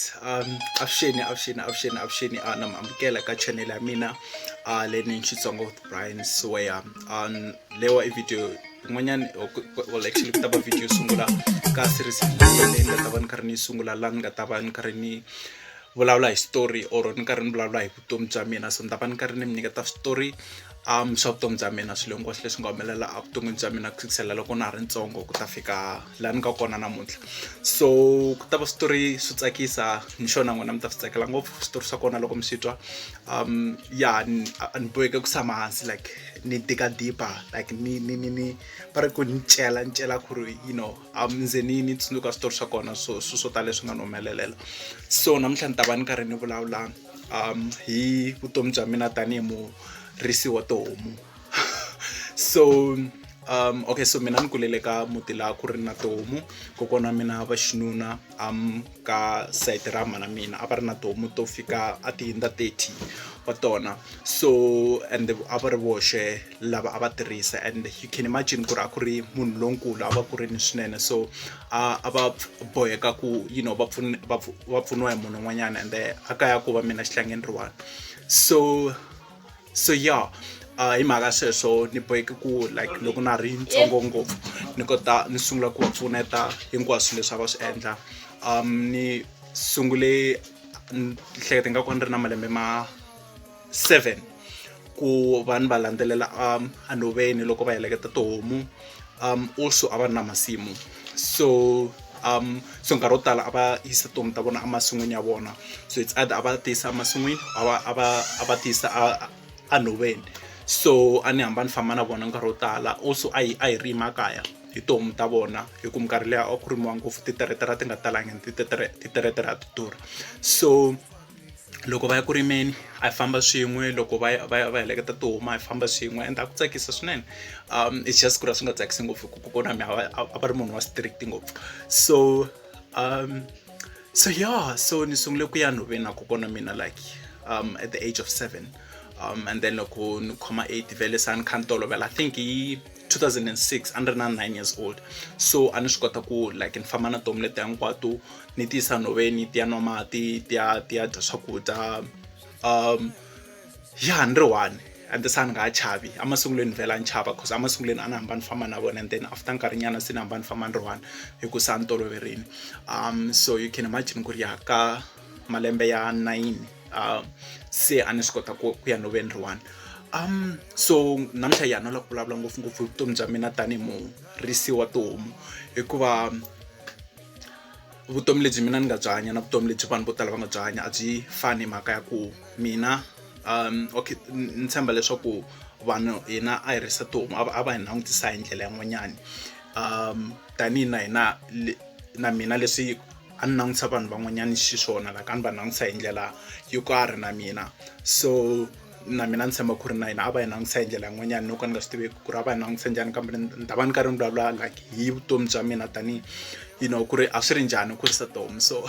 guys, avuxeni namamukela ka channel ya mina leni Xitsonga with Brian Swear. Lewa i video yin'wanyana, well actually ku ta va video sungula ka series leyi nga ta va ni karhi ni sungula laha ni nga ta va ni karhi ni vulavula hi story or ni karhi ni vulavula hi vutomi bya mina. So ni ta va ni karhi ni mi nyiketa story swa vutomi bya mina, swilo hinkwaswo leswi nga humelela evuton'wini bya mina ku sukisela loko na ha ri ntsongo ku ta fika laha ni nga kona namuntlha. So ku ta va switori swo tsakisa, ni xona n'wina mi ta swi tsakela ngopfu switori swa kona loko mi swi twa. Ya ni boheke ku tshama hansi like ni diga deeper, like ni va ri ku ni cela ku ri ndze ni tsundzuka switori swa kona swo tala leswi nga ni humelelela. So namuntlha ni ta va ni karhi ni vulavula hi vutomi bya mina tanihi murisi wa tihomu. So okay, so mina ni kulele ka muti laha ku ri na tihomu. Kokwana mina va xinuna ka site ra mana mina a va ri na tihomu to fika a ti hundza 30 wa tona. So and a va ri voxe lava a va tirhisa, and you can imagine ku ri a ku ri munhu lonkulu a va ku ri ni swinene. So a va boheka ku va pfuniwa hi munhu un'wanyana, and a kaya ku va mina xihlangeni rin'wana. So yeah, hi mhaka sweswo ni boheke ku like loko na ri ntsongo ngopfu ni kota ni sungula ku va pfuneta hinkwaswo leswi a va swi endla. Ni sungule ni hleketa nga ku ni ri na malembe ma 7 ku vanhu va landzelela enhoveni loko va heleketa tihomu. Also a va ri na masimu, so nkarhi wo tala a va yisa tihomu ta vona emasin'wini ya vona. So it's either a va ti yisa emasin'wini a va ti yisa enhoveni. So a ni hamba ni famba na vona nkarhi wo tala. Also a hi rima kaya hi tihomu ta vona hi ku minkarhi leyi a ku rimiwa ngopfu titeretera ti nga talangi, titeretera ti durha. So loko va ya ku rimeni a hi famba swin'we, loko va heleketa tihomu a hi famba swin'we, and a ku tsakisa swinene. It's just ku ri swi nga tsakisi ngopfu ku kokwana mi a va ri munhu wa strict ngopfu. So yeah, so ni sungule ku ya nhoveni na kokwana mina like at the age of 7. And then loko ni khoma 8 vele sa ni kha ni tolovela, I think hi 2006 a ni ri na 9 years old. So a ni swi kota ku like ni famba na tihomu leti hinkwato ni ti yisa nhoveni ti ya nwa mati, ti ya dya swakudya. Ya ni ri one, and sa ni nga ha chavi. Emasungulweni vhela ni chava because emasungulweni a ni hamba ni famba na vona, and then after nkarhinyana se ni hamba ni famba ni ri one hi ku sa ni toloverini. So you can imagine ku ri ya ka malembe ya 9 se a ni swi kota ku ya nhoveni ri one. So namuntlha hi na la ku vulavula ngopfungopfu hi vutomi bya mina tanihi murisi wa tihomu, hikuva vutomi lebyi mina ni nga byi hanya na vutomi lebyi vanhu vo tala va nga byi hanya a byi fani. Mhaka ya ku mina okay, ni tshemba leswaku vanhu hina a hi risa tihomu a va hi langutisa hi ndlela yin'wanyani. Tanihi na hina na mina leswi a ni langutisa vanhu van'wanyani xiswona, like a ni va langutisa hi ndlela yo karhi na mina. So na mina ni tshemba ku ri na hina a va hi langutisa hi ndlela yin'wanyani, no ka ni nga swi tiveki ku ri a va hi langutisa njhani, kambe ni ta va ni karhi ni vulavula like hi vutomi bya mina tanihi ku ri a swi ri njhani ku risa tihomu. So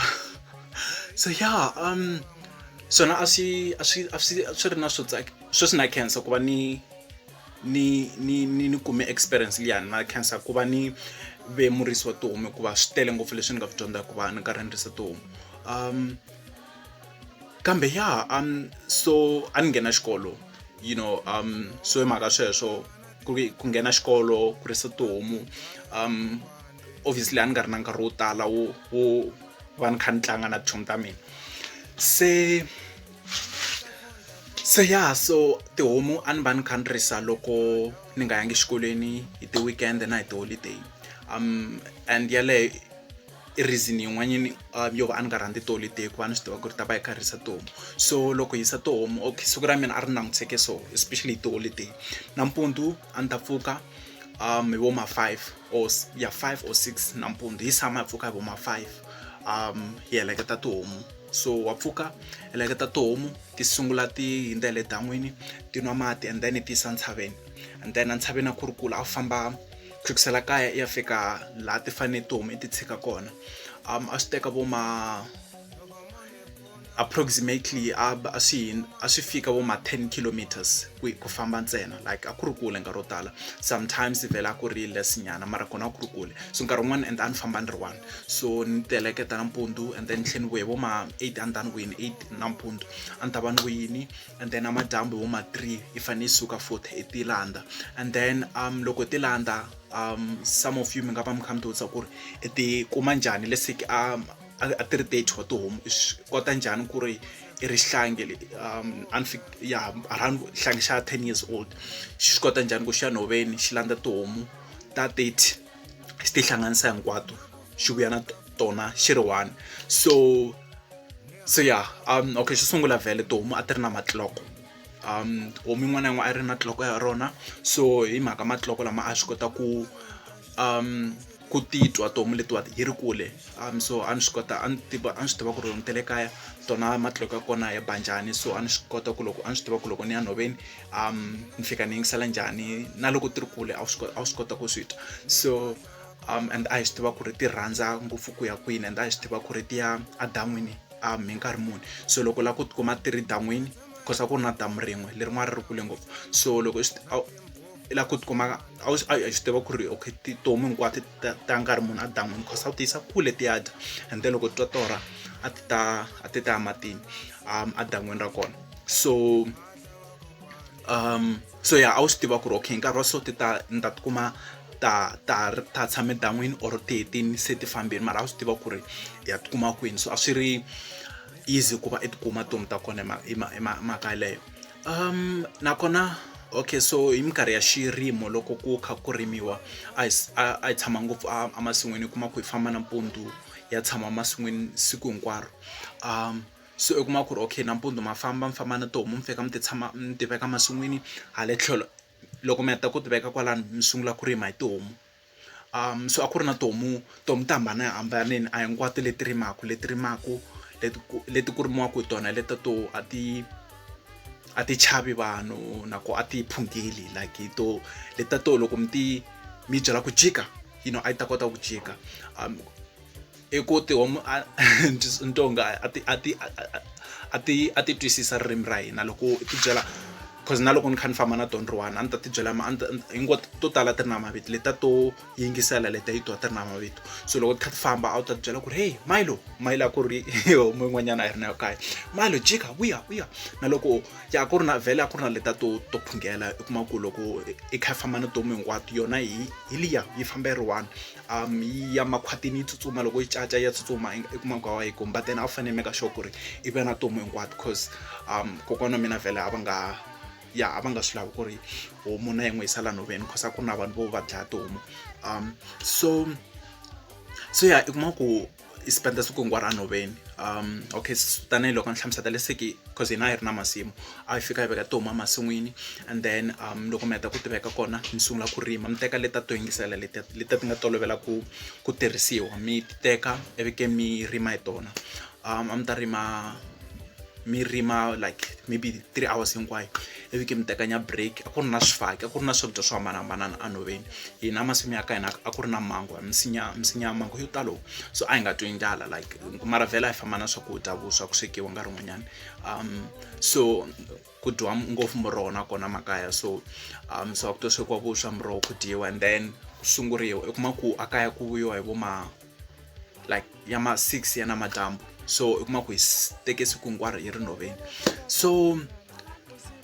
yeah, swona a swi ri na swi na cancer ku va ni kume experience liyani na cancer, ku va ni ve murisi wa tihomu, hikuva swi tele ngopfu leswi ni nga dyondza ku va ni karhi ni risa tihomu. Kambe ya so a ni nghena xikolo, so hi mhaka sweswo ku nghena xikolo ku risa tihomu, obviously a ni nga ri na nkarhi wo tala wo va ni kha ni tlanga na tichomi ta mina. So yeah, so tihomu a ni va ni kha ni risa loko ni nga yangi xikolweni hi ti-weekend na hi ti-holiday. And yaleyo i reason yin'wanyani yo va a ni nga rhandzi ti-holiday, ku va ni swi tiva ku ri ta va hi kha hi risa tihomu. So loko hi yisa tihomu, okay, siku ra mina a ri langutiseke so, especially hi ti-holiday. Nampundzu a ni ta pfuka hi vo ma 5 or 6 nampundzu, hi tshama hi pfuka hi vo ma 5 hi heleketa tihomu. So wa pfuka heleketa tihomu ti sungula ti hundza le dan'wini ti nwa mati, and then ti yisa ntshaveni, and then ntshaveni a ku ri kula a famba kusukisela kaya ya fika laha ti fanele tihomu ti tshika kona. A swi teka vo ma approximately a swi fika vo ma 10 kilometers ku famba ntsena, like a ku ri kule nkarhi wo tala, sometimes vela ku ri less nyana mara kona a ku ri kule. So nkarhi wun'wana and a ni famba ni ri one, so ni teleketa nampundzu and then tlhelo vuye vo ma 8 a ni ta ni wini 8 nampundzu a ni ta va ni wini, and then amadyambu vo ma 3 i fane yi suka futhi i ti landa. And then loko ti landa some of you mi nga va mi kha mi tivutisa ku ri i ti kuma njhani leswi a ti ri 30 wa tihomu i swi kota njhani ku ri i ri hlange around hlange xa 10 years old xi swi kota njhani ku xi ya nhoveni xi landza tihomu ta 30 xi ti hlanganisa hinkwato xi vuya na tona xi ri one. So yeah, okay, xo sungula vhele tihomu a ti ri na matloko, homu yin'wana na yin'wana a ri na tloko ya rona. So hi mhaka matloko lama a swi kota ku titwa tihomu letiwa yi ri kule, so a ni swi kota a ni swi tiva ku ri ni tele kaya tona matloko ya kona ya banjani. So a ni swi kota ku loko a ni swi tiva ku loko ni ya nhoveni ni fika ni yingisela njhani, na loko ti ri kule a swi kota ku swi twa. So and a hi swi tiva ku ri ti rhandza ngopfu ku ya kwini, and a hi swi tiva ku ri ti ya adan'wini hi nkarhi muni. So loko la ku tikuma ti ri dan'wini because a ku ri na damu rin'we lerin'wana ri ri kule ngopfu, so loko la ku tikuma a swi tiva ku ri okay tihomu hinkwato ta nkarhi munhu adan'wini because a wu tiyisa kule ti ya dya, and then loko twa torha a ti ta ya matini adan'wini ra kona. So yeah, a wu swi tiva ku ri okay nkarhi wa so ni ta tikuma ta tshame dan'wini or ti hetini se ti fambini, mara a wu swi tiva ku ri ya tikuma kwini. So a swi ri easy ku va i tikuma tihomu ta kona hi mhaka leyo. Nakona okay, so hi minkarhi ya xirimo loko ku kha ku rimiwa a hi tshama ngopfu emasin'wini, u kuma ku hi famba nampundzu ya tshama emasin'wini siku hinkwaro. So u kuma ku ri okay nampundzu mi famba na tihomu mi fika mi ti veka masin'wini, hala tlhelo loko mi heta ku ti veka kwalano mi sungula ku rima hi tihomu. So a ku ri na tihomu to hambanini, a hinkwato leti rimaku leti ku rimiwaku hi tona leta to a ti chavi vanhu nako a ti phungeli, like leta to loko mi byela ku jika a yi ta kota ku jika. I ku tihomu ntonga a ti twisisa ririmi ra hina loko i ti byela, because na loko ni kha ni famba na tona ri one a ni ta ti byela hinkwato to tala ti ri na mavito, leta to yingisela leta yi twa ti ri na mavito. So loko ti kha ti famba a wu ta ti byela ku ri hey Milo a ku ri homu yin'wanyana a hi ri na yo kaya, Milo jika vuya. Na loko ya ku ri na vhele a ku ri na leta to phungela, u kuma ku loko i kha famba na tihomu hinkwato yona hi liya yi famba yi ri one, yi ya makhwatini yi tsutsuma, loko yi caca ya tsutsuma i kuma ku hawa yi kuma, but then a wu fanele meka sure ku ri i ve na tihomu hinkwato because kokwana wa mina vhele a va nga swi lavi ku ri homu na yin'we yi sala nhoveni because a ku ri na vanhu vo va dlaya tihomu. So yeah, i kuma ku i spenda siku hinkwaro a nhoveni. Okay, tanihiloko ni hlamuseta leswi because hina hi ri na masimu, a hi fika hi veka tihomu emasin'wini, and then loko mi heta ku ti veka kona mi sungula ku rima, mi teka leta to yingisela leta ti nga tolovela ku tirhisiwa, mi ti teka ivi ke mi rima hi tona. A mi ta mi rima like maybe 3 hours hinkwayo, ivi ke mi tekanya break. A ku ri na swifaki, a ku ri na swakudya swo hambanahambana a nhoveni. Hina masimu ya ka hina a ku ri na mango, misinya ya mango yo talo, so a hi nga twi ndlala like mara vhele a hi famba na swakudya vuswa ku swekiwa nkarhi wun'wanyana. So ku dyiwa ngopfu muroho na kona makaya, so so ku to swekiwa vuswa, muroho ku dyiwa, and then ku sunguriwa. I kuma ku a kaya ku vuyiwa hi vo ma like ya ma 6 ya namadyambu, so i kuma ku hi teke siku hinkwaro hi ri nhoveni. So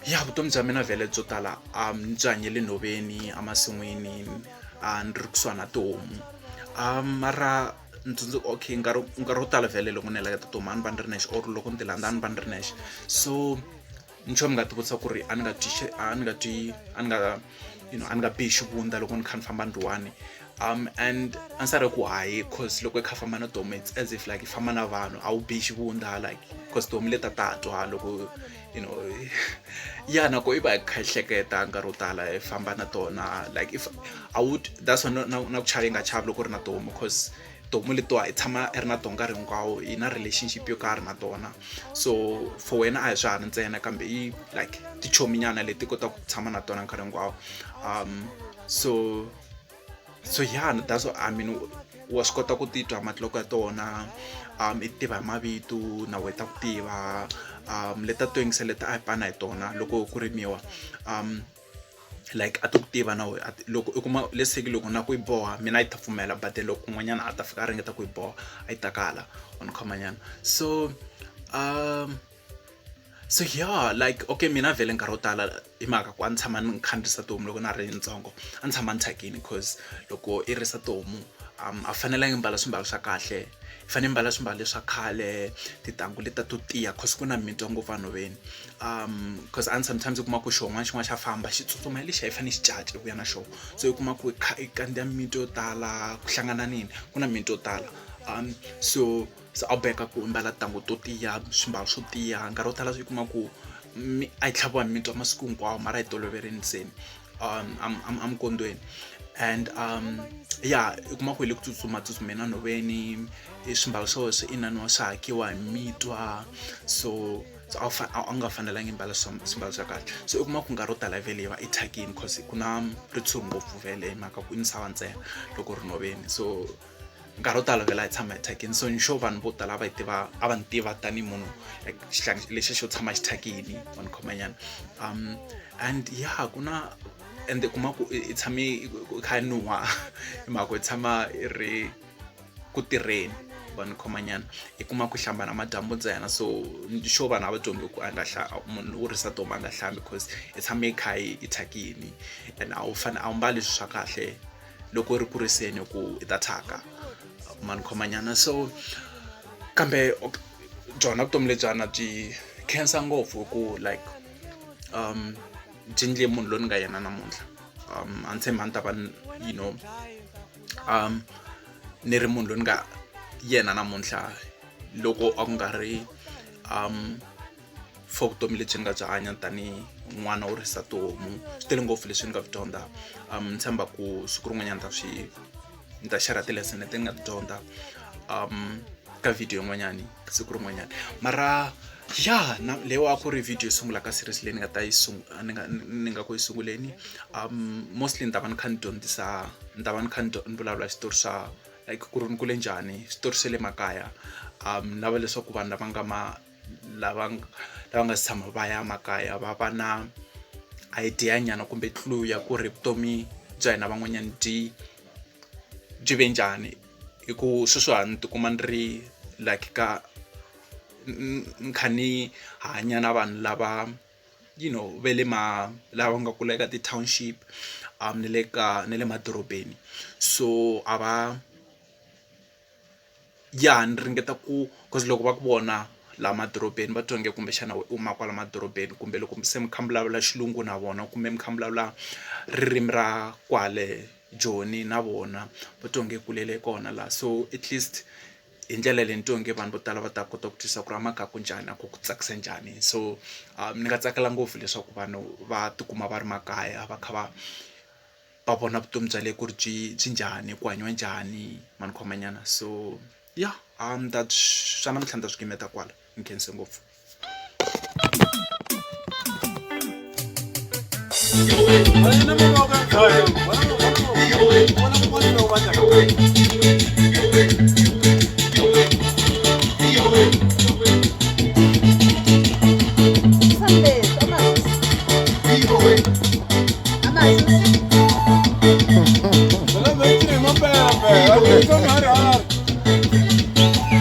ya vutomi bya mina vhele byo tala ni byi hanyele nhoveni emasin'wini ni ri kusuhana na tihomu. Mara okay nkarhi wo tala vhele loko ni heleketa tihomu a ni va ni ri nexe, or loko ni ti landza a ni va ni ri nexe. So nchumu mi nga ti vutisa ku ri a ni nga bihi xivundla loko ni kha ni famba ni ri one. And answer ku hayi, because loko i kha famba na tihomu it's as if like i famba na vanhu, a wu bihi xivundla like because tihomu leta ta twa loko ya nako i va hi kha hi hleketa nkarhi wo tala hi famba na tona, like if I would, that's why na ku chava yi nga chavi loko ri na tihomu, because tihomu letiwa i tshama i ri na tona nkarhi hinkwawo, hi na relationship yo karhi na tona. So for wena a hi swiharhi ntsena kambe i like tichominyana leti kota ku tshama na tona nkarhi hinkwawo. So yeah, that's what I mean, wa swi kota ku titwa matloko ya tona, I tiva hi mavito na we ta ku tiva leta to yingisa leta a hi pana hi tona loko ku rimiwa like a to ku tiva na we loko u kuma leswi loko na ku yi boha mina yi ta pfumela but loko n'wanyana a ta fika a ringeta ku yi boha a yi ta kala on khomanyana so so yeah like okay mina vele nkarhi wo tala hi mhaka ku a ni tshama ni khandziyisa tihomu loko na ri ntsongo a ni tshama ni thyakini cause loko i risa tihomu a fanelangi mbala swimbalo swa kahle i fanele mbala swimbalo leswa khale tintangu leta to tiya cause ku na mintwa ngopfu vanhoveni cause and sometimes u kuma ku xin'wana xin'wana xa famba xi tsutsuma hi lexi a yi fanele xi caca ku ya na xona so u kuma ku i kandziya mintwa yo tala ku hlangana nini ku na mintwa yo tala so a beka ku mbala tintangu to tiya swimbalo swo tiya nkarhi wo tala swi kuma ku a yi tlhaviwa hi mintwa masiku hinkwawo mara yi toloverini ntseni amkondweni and yeah u kuma ku hi le ku tsutsumeni na nhoveni swimbalo swa swi inaniwa swi hakiwa hi mitwa so a nga fanelangi mbala swimbalo swa kahle so u kuma ku nkarhi wo tala vele yi va i thyakini cause ku na ritshuri ngopfu vele hi mhaka ku i misava ntsena loko ri nhoveni so nkarhi wo tala vele a hi tshama hi thyakini so ni sure vanhu vo tala a va ni tiva tanihi munhu like xihlangi lexi xo tshama xithyakini vanhu khomanyana and yeah ku na ende kuma ku i tshame kha nuwa hi mhaka ku i tshama i ri ku tirheni vanhu khomanyana i kuma ku hlamba na madyambu ntsena so sure vanhu a va dyondzi ku a nga munhu u risa tihomu a nga hlambi because i tshame kha i thyakini and a wu mbali leswi swa kahle loko ri ku riseni ku i ta thyaka mani khomanyana so kambe byona vutomi lebyana byi khensa ngopfu ku like byi ndle munhu loyi ni nga yena namuntlha a ni tshemba a ni ta va you know ni ri munhu loyi ni nga yena namuntlha loko a ku nga ri for vutomi lebyi ni nga byi hanya tanihi n'wana wo risa tihomu swi tele ngopfu leswi ni nga swi dyondza ni tshemba ku siku rin'wanyana ni ta share ti-lesson leti ni nga ti dyondza ka video yin'wanyani siku rin'wanyana mara ya leyo a ku ri video yo sungula ka series leyi ni nga ta yi ni nga ku yi sunguleni mostly ni ta va ni kha ni dyondzisa ni ta va ni kha ni vulavula xitori swa like ku ri ni kule njhani switori swa le makaya lava leswaku vanhu lava nga si tshama va ya makaya va va na idea nyana kumbe clue ya ku ri vutomi bya hina van'wanyana byi ve njhani hi ku sweswiwa ni tikuma ni ri like ka ni kha ni hanya na vanhu lava you know ve le lava nga kula eka ti-township ni le madorobeni so a va ya ni ringeta ku cause loko va ku vona la madorobeni va tonge kumbe xana u ma kwala madorobeni kumbe loko se mi kha mi vulavula xilungu na vona kumbe mi kha mi vulavula ririmi ra kwale joni na vona va tonge kulele kona la so at least hi ndlela leyi ni tonge vanhu vo tala va ta kota ku twisisa ku ri amakaku njhani a ku tsakisa njhani so ni nga tsakela ngopfu leswaku vanhu va tikuma va ri makaya va kha va vona vutomi bya le ku ri byi njhani ku hanyiwa njhani mani khomanyana so yeah swa namuntlha ni ta swi kimeta kwala ni khense ngopfu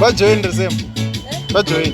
Va join Razem. Va join.